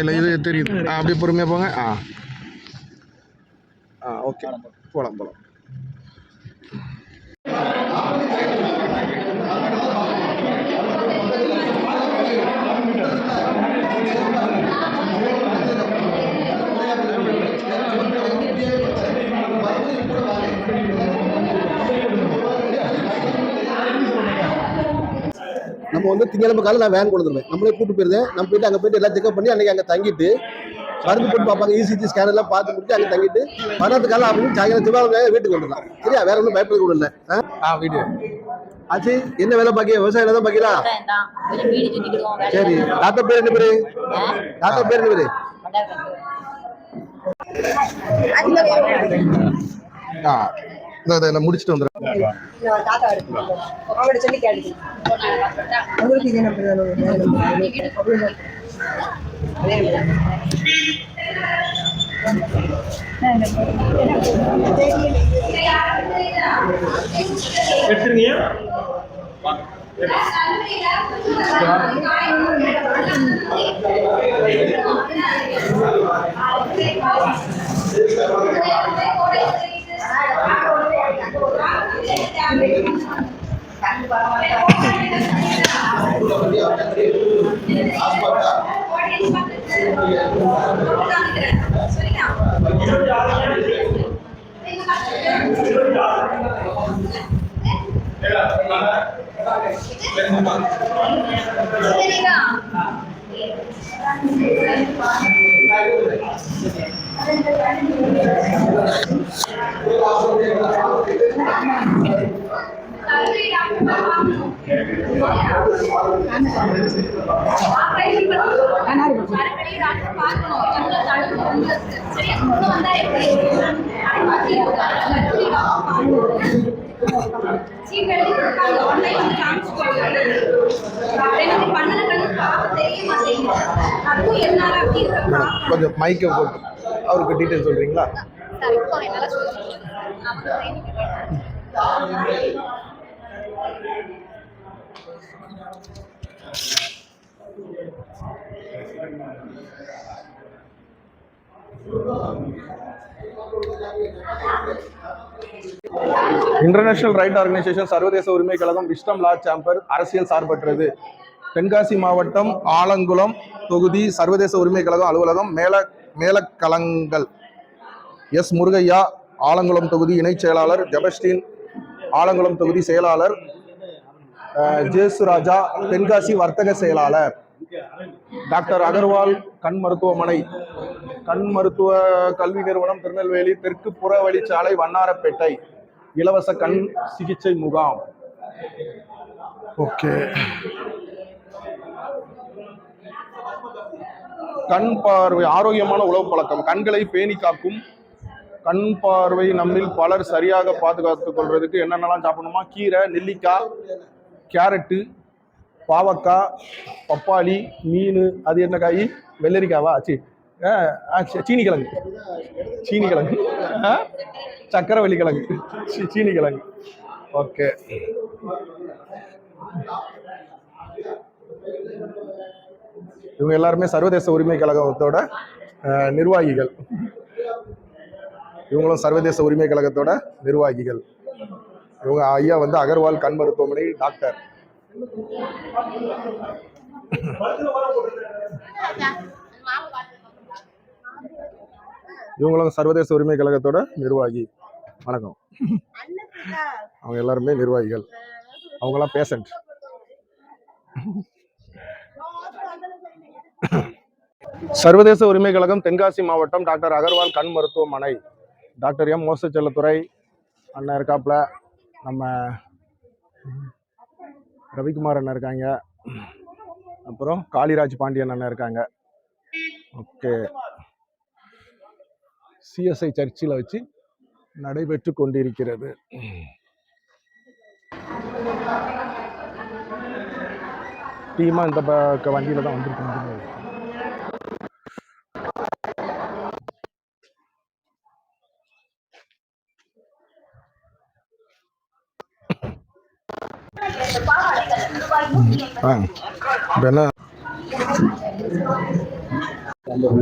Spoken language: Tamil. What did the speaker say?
இல்லை இது தெரியுது. அப்படியே பொறுமையாக போங்க. ஓகே, போகலாம் போகலாம். நம்ம வந்து திங்கக்கிழமை காலையில் நான் வேன் கொடுத்துருவேன். நம்மளே கூட்டு போயிருந்தேன். நம்ம போயிட்டு அங்கே போயிட்டு எல்லாம் செக்அப் பண்ணி அன்றைக்கி அங்கே தங்கிட்டு மருந்து போட்டு பார்ப்பாங்க. இசிஜி ஸ்கேன் எல்லாம் பார்த்து முடிச்சு அங்கே தங்கிட்டு மறுநாள் காலம் அப்படின்னு சாயங்காலம் செவ்வாய் வீட்டுக்கு வந்துடலாம். சரியா? வேற ஒன்றும் பயப்பட கூட இல்லை. வீடியோ ஆச்சு. என்ன வேலை பாக்கிய? விவசாயம் தான் பாக்கலாம். சரி, தாத்தா பேர் என்ன பேரு? தாத்தா பேர் என்ன பேரு? முடிச்சுட்டு வந்துடுறேன். கொஞ்சம் மைக்கை போட்டு அவருக்கு டீட்டெயில் சொல்றீங்களா? இன்டர்நேஷனல் ரைட் ஆர்கனைசேஷன் சர்வதேச உரிமை கழகம் விஸ்டம் லா சாம்பர் அரசியல் சார்பற்றது. தென்காசி மாவட்டம் ஆலங்குளம் தொகுதி சர்வதேச உரிமை கழகம் அலுவலகம் மேலக்கலங்கல். எஸ் முருகையா ஆலங்குளம் தொகுதி இணைச் செயலாளர். ஜெபஸ்டீன் ஆலங்குளம் தொகுதி செயலாளர். ஜேசுராஜா தென்காசி வர்த்தக செயலாளர். டாக்டர் அகர்வால் கண் மருத்துவமனை கண் மருத்துவ கல்வி நிறுவனம் திருநெல்வேலி தெற்கு புறவழிச்சாலை வண்ணாரப்பேட்டை இலவச கண் சிகிச்சை முகாம். ஓகே. கண் பார்வை ஆரோக்கியமான உணவு பழக்கம் கண்களை பேணி காக்கும். கண் பார்வை நம்மில் பலர் சரியாக பாதுகாத்துக் கொள்றதுக்கு என்னென்னலாம் சாப்பிடணுமா? கீரை, நெல்லிக்காய், கேரட்டு, பாவக்காய், பப்பாளி, மீன், அது என்ன காய்? வெள்ளரிக்காவா? சீனி கிழங்கு, சக்கரவள்ளி கிழங்கு, சீனி கிழங்கு. ஓகே. இவங்க எல்லாருமே சர்வதேச உரிமை கழகத்தோட நிர்வாகிகள். இவங்களும் சர்வதேச உரிமை கழகத்தோட நிர்வாகிகள். இவங்க ஐயா வந்து அகர்வால் கண் மருத்துவமனை டாக்டர். இவங்களும் சர்வதேச உரிமை கழகத்தோட நிர்வாகி. வணக்கம். அவங்க எல்லாருமே நிர்வாகிகள். அவங்கெல்லாம் பேஷண்ட். சர்வதேச உரிமை கழகம் தென்காசி மாவட்டம் டாக்டர் அகர்வால் கண் மருத்துவமனை. டாக்டர் எம் மோசச்செல்லத்துறை அண்ணன் இருக்காப்புல. நம்ம ரவிக்குமார் அண்ணன் இருக்காங்க. அப்புறம் காளிராஜ் பாண்டியன் அண்ணன் இருக்காங்க. ஓகே. சிஎஸ்ஐ சர்ச்சில் வச்சு நடைபெற்று கொண்டிருக்கிறது. டீமா இந்த வண்டியில தான் வந்திருக்காங்க. என்ன ரொம்ப